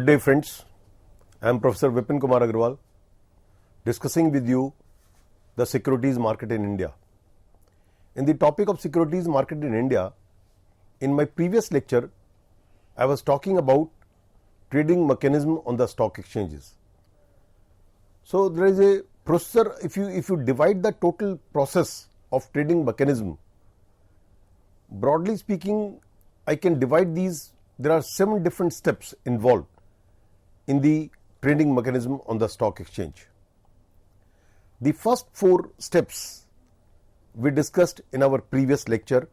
Good day friends, I am Professor Vipin Kumar Agarwal discussing with you the securities market in India. In the topic of securities market in India, in my previous lecture I was talking about trading mechanism on the stock exchanges. So there is a processor, if you divide the total process of trading mechanism, broadly speaking I can divide these. There are 7 different steps involved in the trading mechanism on the stock exchange. The first 4 steps we discussed in our previous lecture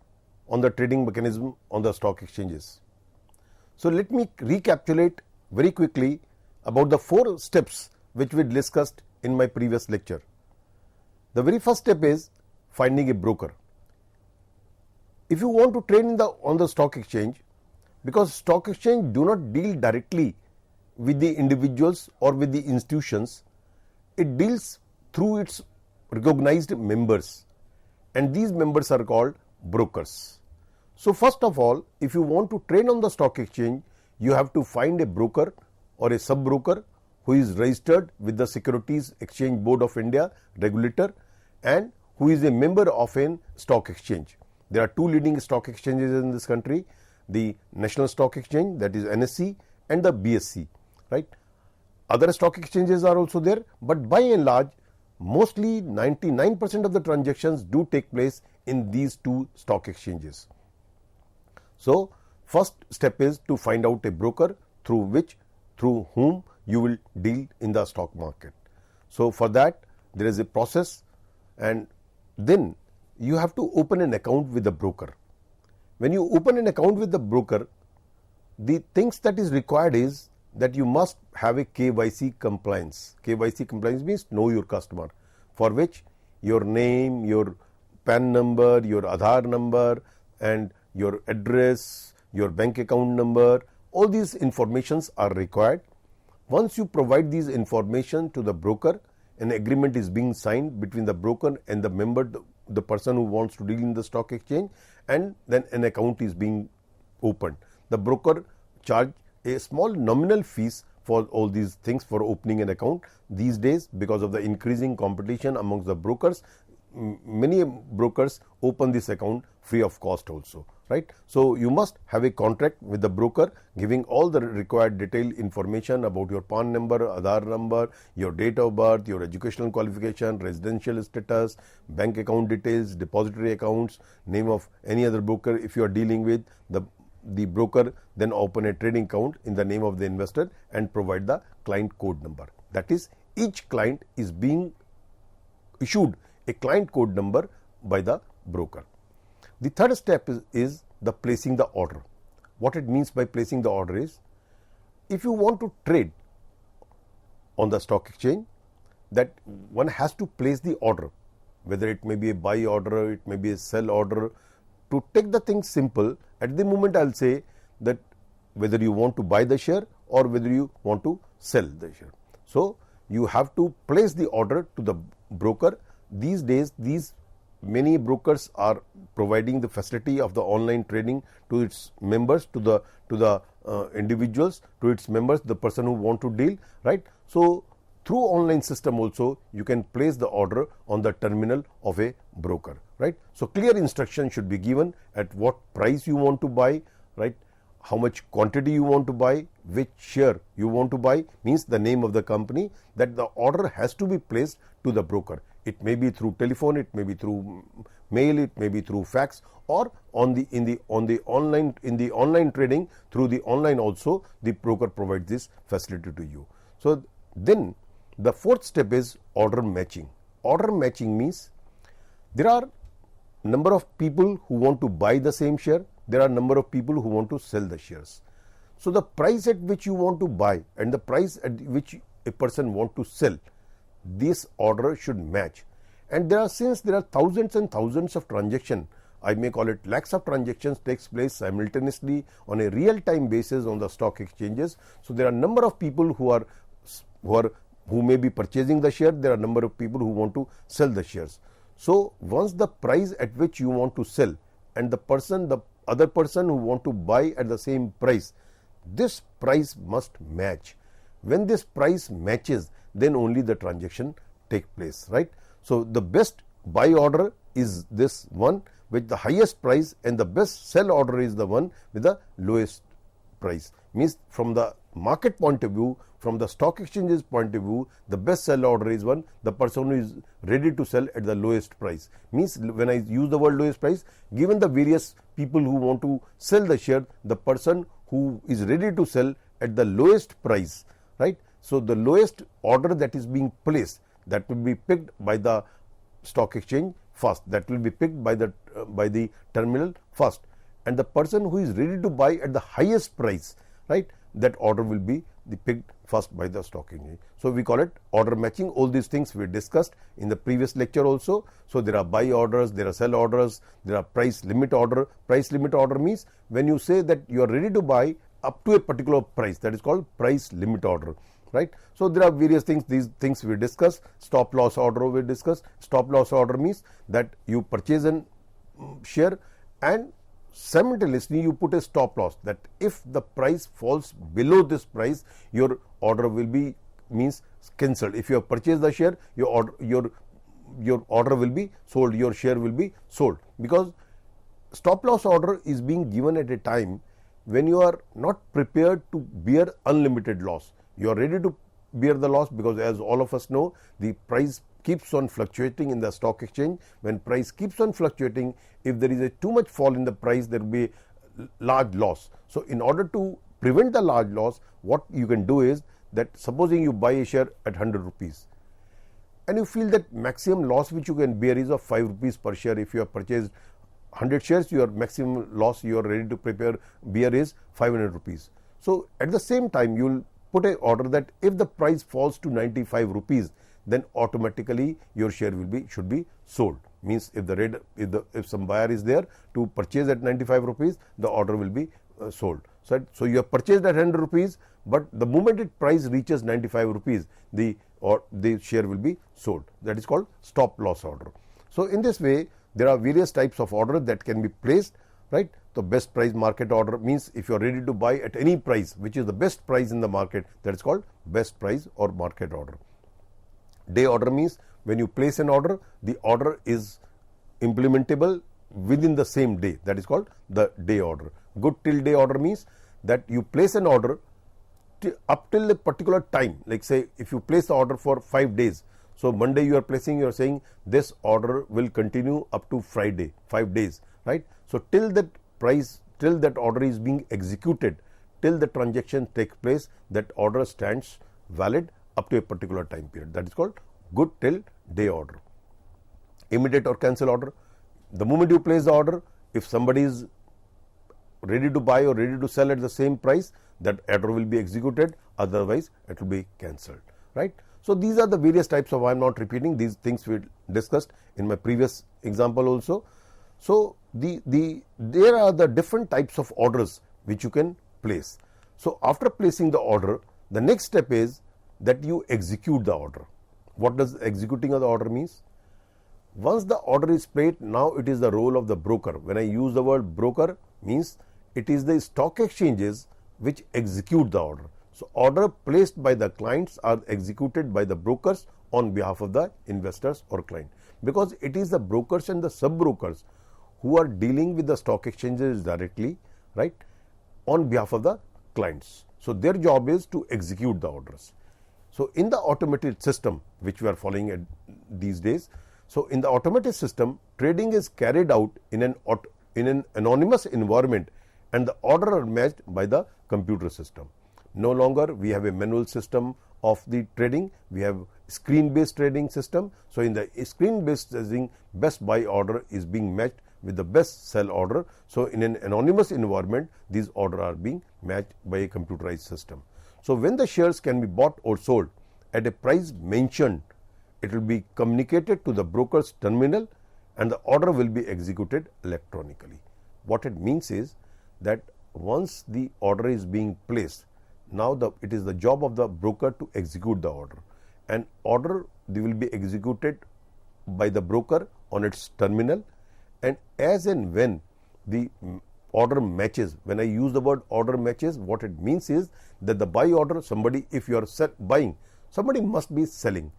on the trading mechanism on the stock exchanges. So let me recapitulate very quickly about the 4 steps which we discussed in my previous lecture. The very first step is finding a broker. If you want to trade on the stock exchange, because stock exchange do not deal directly with the individuals or with the institutions, it deals through its recognized members, and these members are called brokers. So first of all, if you want to trade on the stock exchange, you have to find a broker or a sub broker who is registered with the Securities Exchange Board of India regulator and who is a member of a stock exchange. There are 2 leading stock exchanges in this country, the National Stock Exchange, that is NSE, and the BSE, right? Other stock exchanges are also there, but by and large mostly 99% of the transactions do take place in these 2 stock exchanges. So first step is to find out a broker through whom you will deal in the stock market. So for that there is a process, and then you have to open an account with the broker. When you open an account with the broker, the things that is required is that you must have a KYC compliance. KYC compliance means know your customer, for which your name, your PAN number, your Aadhaar number and your address, your bank account number, all these informations are required. Once you provide these information to the broker, an agreement is being signed between the broker and the member, the person who wants to deal in the stock exchange, and then an account is being opened. The broker charge a small nominal fees for all these things for opening an account. These days, because of the increasing competition amongst the brokers, many brokers open this account free of cost also, right? So you must have a contract with the broker giving all the required detailed information about your PAN number, Aadhaar number, your date of birth, your educational qualification, residential status, bank account details, depository accounts, name of any other broker if you are dealing with. The broker then open a trading account in the name of the investor and provide the client code number. That is, each client is being issued a client code number by the broker. The third step is the placing the order. What it means by placing the order is, if you want to trade on the stock exchange, that one has to place the order, whether it may be a buy order, it may be a sell order. To take the thing simple, at the moment I will say that whether you want to buy the share or whether you want to sell the share. So you have to place the order to the broker. These days many brokers are providing the facility of the online trading to its members, to the individuals, to its members, the person who want to deal, right? So through online system also you can place the order on the terminal of a broker, right? So clear instruction should be given at what price you want to buy, right? How much quantity you want to buy, which share you want to buy, means the name of the company, that the order has to be placed to the broker. It may be through telephone, it may be through mail, it may be through fax, or in the online trading through the online also the broker provides this facility to you. So then the fourth step is order matching. Order matching means there are number of people who want to buy the same share, there are number of people who want to sell the shares. So the price at which you want to buy and the price at which a person want to sell, this order should match. And since there are thousands and thousands of transactions, I may call it lakhs of transactions takes place simultaneously on a real time basis on the stock exchanges. So there are number of people who may be purchasing the share, there are number of people who want to sell the shares. So once the price at which you want to sell and the other person who want to buy at the same price, this price must match. When this price matches, then only the transaction take place, right? So the best buy order is this one with the highest price, and the best sell order is the one with the lowest price. Means from the market point of view, from the stock exchange's point of view, the best sell order is one, the person who is ready to sell at the lowest price. Means when I use the word lowest price, given the various people who want to sell the share, the person who is ready to sell at the lowest price, right? So the lowest order that is being placed, that will be picked by the stock exchange first, that will be picked by the terminal first, and the person who is ready to buy at the highest price, right, that order will be picked first by the stock exchange. So we call it order matching. All these things we discussed in the previous lecture also. So there are buy orders, there are sell orders, there are price limit order. Price limit order means when you say that you are ready to buy up to a particular price, that is called price limit order, right? So there are various things, these things we discuss. Stop loss order we discuss. Stop loss order means that you purchase a share and simultaneously you put a stop loss, that if the price falls below this price, your order will be cancelled. If you have purchased the share, your order will be sold, your share will be sold, because stop loss order is being given at a time when you are not prepared to bear unlimited loss. You are ready to bear the loss because, as all of us know, the price keeps on fluctuating in the stock exchange. When price keeps on fluctuating, if there is a too much fall in the price, there will be large loss. So in order to prevent the large loss, what you can do is that, supposing you buy a share at 100 rupees and you feel that maximum loss which you can bear is of 5 rupees per share. If you have purchased 100 shares, your maximum loss you are ready to bear is 500 rupees. So at the same time, you will put a order that if the price falls to 95 rupees, then automatically your share should be sold. Means if some buyer is there to purchase at 95 rupees, the order will be sold. So you have purchased at 100 rupees, but the moment its price reaches 95 rupees, the share will be sold. That is called stop loss order. So in this way, there are various types of order that can be placed, right? The best price market order means if you are ready to buy at any price, which is the best price in the market, that is called best price or market order. Day order means when you place an order, the order is implementable within the same day. That is called the day order. Good till day order means that you place an order up till a particular time. Like say, if you place the order for 5 days, so Monday you are placing, you are saying this order will continue up to Friday, 5 days, right? So till that order is being executed, till the transaction takes place, that order stands valid up to a particular time period. That is called good till day order. Immediate or cancel order. The moment you place the order, if somebody is ready to buy or ready to sell at the same price, that order will be executed, otherwise it will be cancelled, right? So these are the various types of, I am not repeating, these things we discussed in my previous example also. So there are the different types of orders which you can place. So after placing the order, the next step is that you execute the order. What does executing of the order means? Once the order is placed, now it is the role of the broker. When I use the word broker, means it is the stock exchanges which execute the order. So order placed by the clients are executed by the brokers on behalf of the investors or client, because it is the brokers and the sub-brokers who are dealing with the stock exchanges directly, right, on behalf of the clients. So their job is to execute the orders. So in the automated system which we are following these days, so in the automated system, trading is carried out in an anonymous environment, and the order are matched by the computer system. No longer we have a manual system of the trading, we have screen-based trading system. So in the screen-based trading, best buy order is being matched with the best sell order. So in an anonymous environment, these orders are being matched by a computerized system. So when the shares can be bought or sold at a price mentioned, it will be communicated to the broker's terminal and the order will be executed electronically. What it means is that once the order is being placed, now it is the job of the broker to execute the order, and order will be executed by the broker on its terminal, and as and when the order matches. When I use the word order matches, what it means is that the buy order, somebody, if you are buying, somebody must be selling.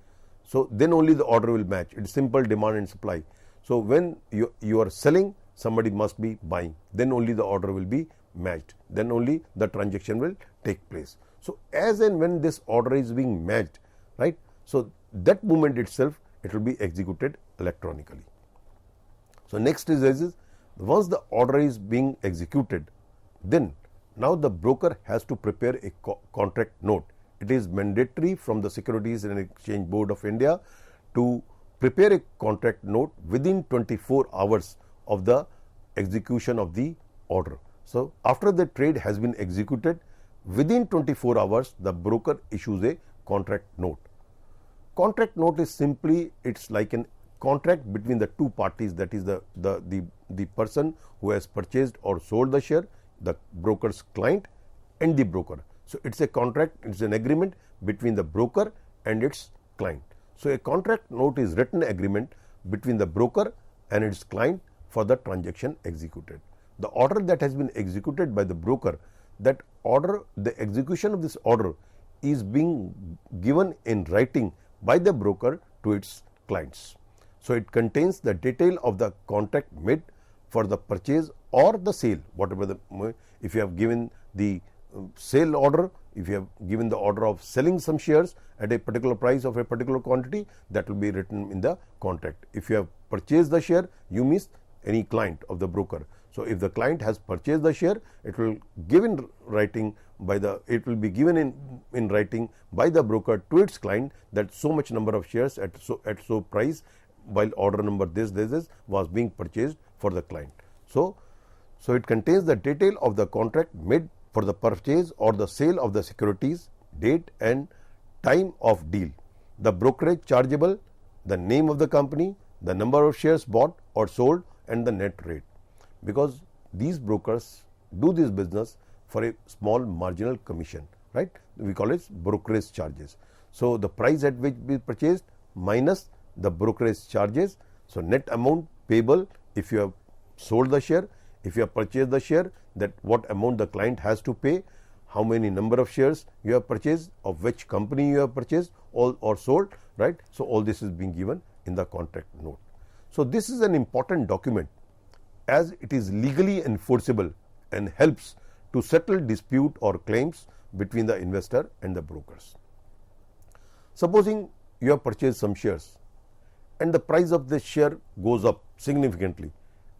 So then only the order will match. It's simple demand and supply. So when you are selling, somebody must be buying. Then only the order will be matched. Then only the transaction will take place. So as and when this order is being matched, right? So that moment itself, it will be executed electronically. So next is once the order is being executed, then now the broker has to prepare a contract note. It is mandatory from the Securities and Exchange Board of India to prepare a contract note within 24 hours of the execution of the order. So after the trade has been executed, within 24 hours, the broker issues a contract note. Contract note is simply, it's like a contract between the two parties, that is the person who has purchased or sold the share, the broker's client and the broker. So it's a contract, it's an agreement between the broker and its client. So a contract note is written agreement between the broker and its client for the transaction executed. The order that has been executed by the broker, that order, the execution of this order is being given in writing by the broker to its clients. So it contains the detail of the contract made for the purchase or the sale, whatever the, if you have given the sale order, if you have given the order of selling some shares at a particular price of a particular quantity, that will be written in the contract. If you have purchased the share, you means any client of the broker. So if the client has purchased the share, it will give in writing by the, it will be given in writing by the broker to its client that so much number of shares at so price, while order number this was being purchased for the client. So it contains the detail of the contract made for the purchase or the sale of the securities, date and time of deal, the brokerage chargeable, the name of the company, the number of shares bought or sold and the net rate. Because these brokers do this business for a small marginal commission, right? We call it brokerage charges. So the price at which we purchased minus the brokerage charges. So net amount payable if you have sold the share, if you have purchased the share, that what amount the client has to pay, how many number of shares you have purchased, of which company you have purchased or sold, right? So all this is being given in the contract note. So this is an important document as it is legally enforceable and helps to settle dispute or claims between the investor and the brokers. Supposing you have purchased some shares and the price of the share goes up significantly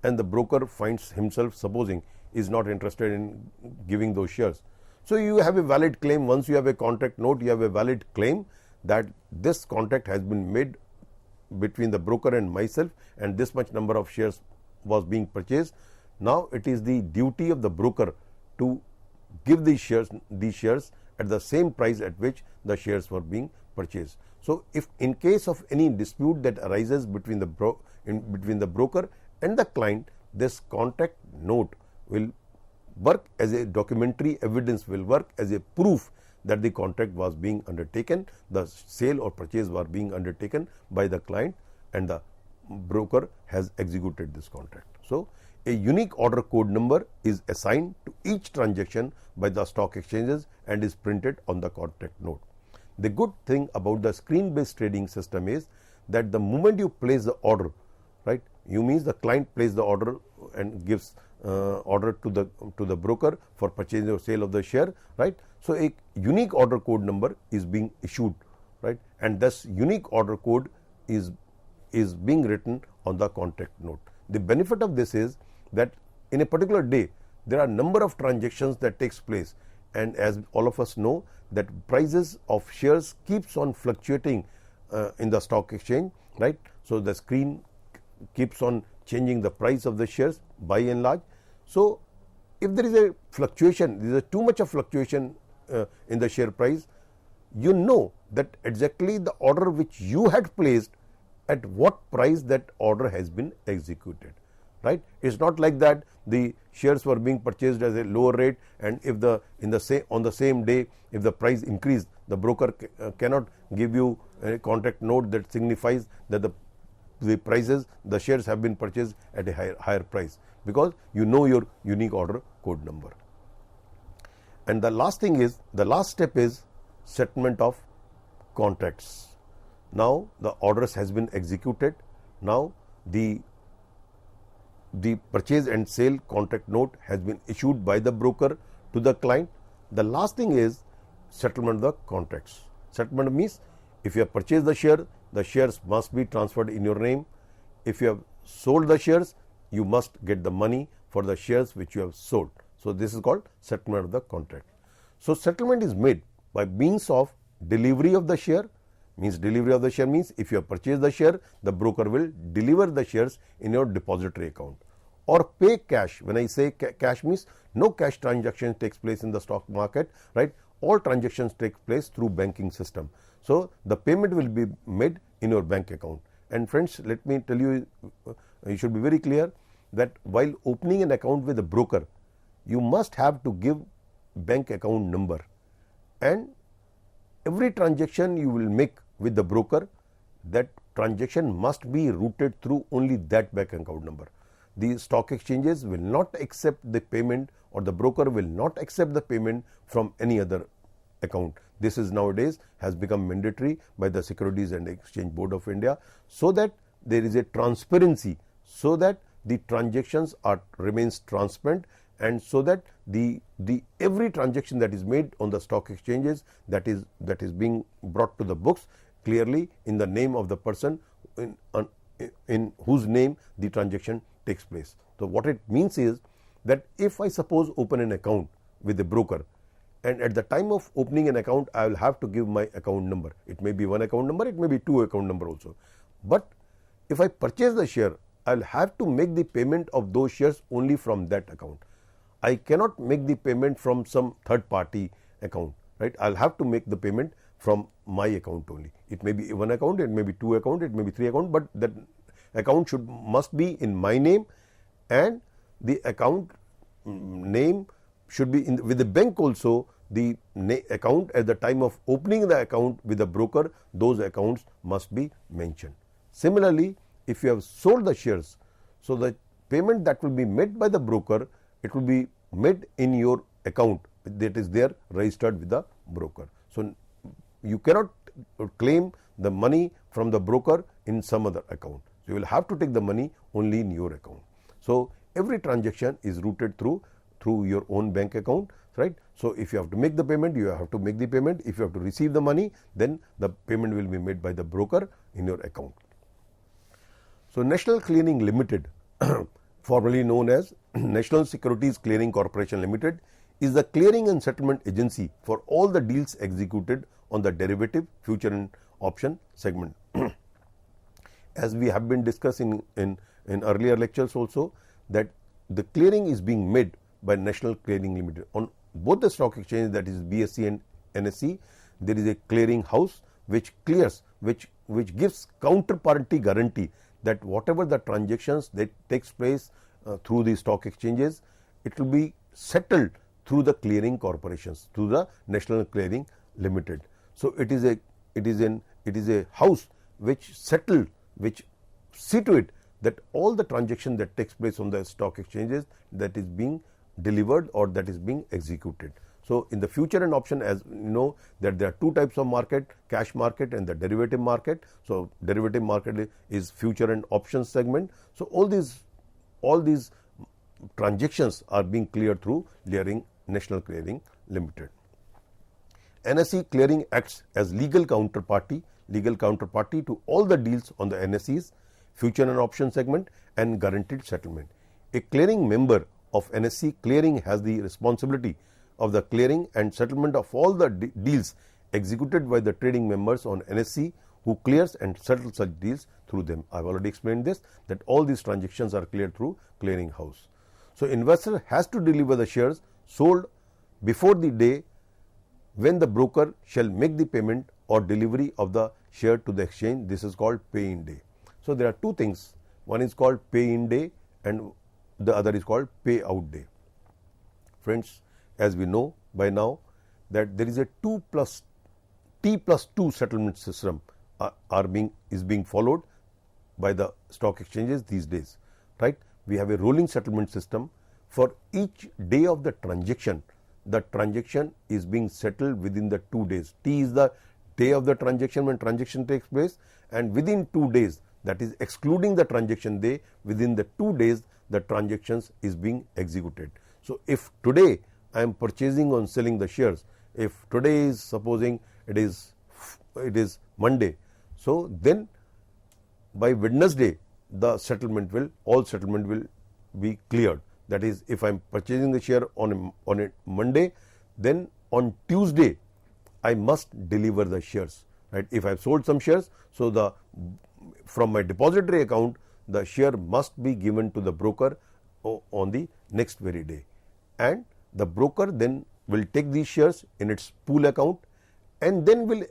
and the broker finds himself, supposing, is not interested in giving those shares. So you have a valid claim. Once you have a contract note, you have a valid claim that this contract has been made between the broker and myself and this much number of shares was being purchased. Now it is the duty of the broker to give these shares at the same price at which the shares were being purchased. So if in case of any dispute that arises between the broker and the client, this contract note will work as a documentary evidence, will work as a proof that the contract was being undertaken, the sale or purchase was being undertaken by the client and the broker has executed this contract. So a unique order code number is assigned to each transaction by the stock exchanges and is printed on the contract note. The good thing about the screen-based trading system is that the moment you place the order, right, you means the client places the order and gives order to the broker for purchase or sale of the share, right. So a unique order code number is being issued, right, and thus unique order code is being written on the contract note. The benefit of this is that in a particular day there are number of transactions that takes place, and as all of us know that prices of shares keeps on fluctuating in the stock exchange, right. So the screen keeps on changing the price of the shares by and large. So if there is a fluctuation, there is too much of fluctuation in the share price, you know that exactly the order which you had placed, at what price that order has been executed, right. It's not like that the shares were being purchased at a lower rate and if on the same day if the price increased, the broker cannot give you a contract note that signifies that the the prices, the shares have been purchased at a higher price, because you know your unique order code number. And the last thing is, the last step is settlement of contracts. Now the orders has been executed. Now the purchase and sale contract note has been issued by the broker to the client. The last thing is settlement of the contracts. Settlement means if you have purchased the shares must be transferred in your name. If you have sold the shares, you must get the money for the shares which you have sold. So this is called settlement of the contract. So settlement is made by means of delivery of the share. Delivery of the share means if you have purchased the share, the broker will deliver the shares in your depository account, or pay cash. When I say cash means no cash transaction takes place in the stock market, right? All transactions take place through banking system. So the payment will be made in your bank account. And friends, let me tell you, you should be very clear that while opening an account with a broker, you must have to give bank account number, and every transaction you will make with the broker, that transaction must be routed through only that bank account number. The stock exchanges will not accept the payment, or the broker will not accept the payment from any other account. This is nowadays has become mandatory by the Securities and Exchange Board of India, so that there is a transparency, so that the transactions remains transparent, and so that the every transaction that is made on the stock exchanges, that is being brought to the books clearly in the name of the person in whose name the transaction takes place. So what it means is that if I suppose open an account with a broker, and at the time of opening an account I will have to give my account number. It may be one account number, it may be two account number also. But if I purchase the share, I will have to make the payment of those shares only from that account. I cannot make the payment from some third party account, right? I will have to make the payment from my account only. It may be one account, it may be two account, it may be three account, but that account must be in my name, and the account name should be with the bank also. The account at the time of opening the account with the broker, those accounts must be mentioned. Similarly, if you have sold the shares, so the payment that will be made by the broker, it will be made in your account that is there registered with the broker. So you cannot claim the money from the broker in some other account. So you will have to take the money only in your account. So every transaction is routed through your own bank account, right? So if you have to make the payment, you have to make the payment. If you have to receive the money, then the payment will be made by the broker in your account. So National Clearing Limited, formerly known as National Securities Clearing Corporation Limited, is the clearing and settlement agency for all the deals executed on the derivative, future and option segment. As we have been discussing in earlier lectures also, that the clearing is being made by National Clearing Limited on both the stock exchanges, that is BSE and NSE. There is a clearing house which clears, which gives counterparty guarantee that whatever the transactions that takes place through the stock exchanges, it will be settled through the clearing corporations, through the National Clearing Limited. So it is a house which see to it that all the transaction that takes place on the stock exchanges, that is being delivered or that is being executed. So in the future and option, as you know, that there are two types of market, cash market and the derivative market. So derivative market is future and option segment. So all these transactions are being cleared through National Clearing Limited. NSE Clearing acts as legal counterparty to all the deals on the NSE's future and option segment and guaranteed settlement. A clearing member of NSE Clearing has the responsibility of the clearing and settlement of all the deals executed by the trading members on NSE, who clears and settles such deals through them. I have already explained this, that all these transactions are cleared through clearing house. So investor has to deliver the shares sold before the day when the broker shall make the payment or delivery of the share to the exchange. This is called pay in day. So there are two things. One is called pay in day and the other is called pay out day. Friends, as we know by now that there is a T+2 settlement system is being followed by the stock exchanges these days, right? We have a rolling settlement system. For each day of the transaction is being settled within the 2 days. T is the day of the transaction when transaction takes place, and within 2 days, that is excluding the transaction day, within the 2 days the transactions is being executed. So, if today I am purchasing or selling the shares, if today is supposing it is Monday, so then by Wednesday the all settlement will be cleared. That is, if I am purchasing the share on a Monday, then on Tuesday I must deliver the shares, right? If I have sold some shares, so from my depository account the share must be given to the broker on the next very day, and the broker then will take these shares in its pool account and then will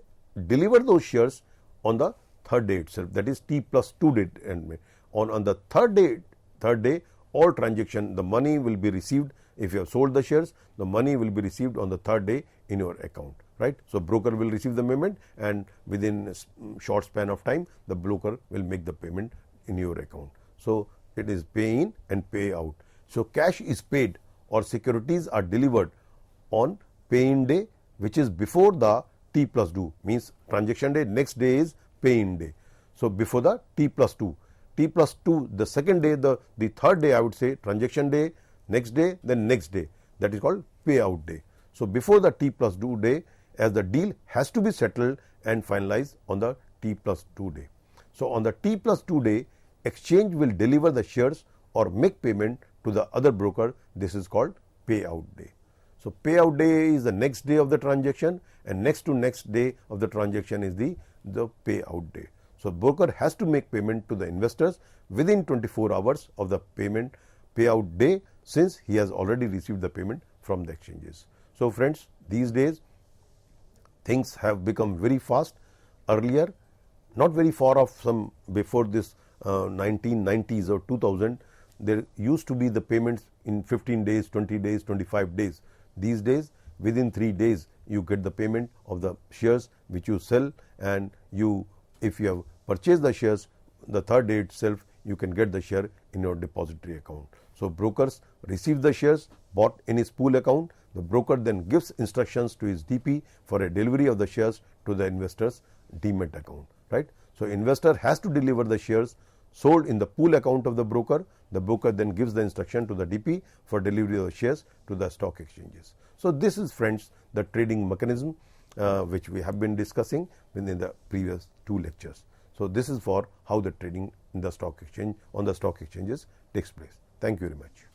deliver those shares on the third day itself, that is T+2 date. And on the third day all transaction, the money will be received. If you have sold the shares, the money will be received on the third day in your account, right? So, broker will receive the payment, and within a short span of time the broker will make the payment in your account. So, it is pay in and pay out. So, cash is paid or securities are delivered on pay in day, which is before the T+2, means transaction day, next day is pay in day. So, before the T+2, the second day, the third day, I would say transaction day, next day, then next day, that is called payout day. So, before the T+2 day, as the deal has to be settled and finalized on the T+2 day. So, on the T+2 day, exchange will deliver the shares or make payment to the other broker. This is called payout day. So, payout day is the next day of the transaction, and next to next day of the transaction is the payout day. So, broker has to make payment to the investors within 24 hours of the payout day, since he has already received the payment from the exchanges. So, friends, these days things have become very fast. Earlier, not very far off, some before this 1990s or 2000, there used to be the payments in 15 days, 20 days, 25 days. These days, within 3 days, you get the payment of the shares which you sell, and if you have purchased the shares, the third day itself you can get the share in your depository account. So, brokers receive the shares bought in his pool account. The broker then gives instructions to his DP for a delivery of the shares to the investor's demat account, right? So, investor has to deliver the shares sold in the pool account of the broker. The broker then gives the instruction to the DP for delivery of the shares to the stock exchanges. So, this is, friends, the trading mechanism which we have been discussing within the previous 2 lectures. So, this is for how the trading in the stock exchange on the stock exchanges takes place. Thank you very much.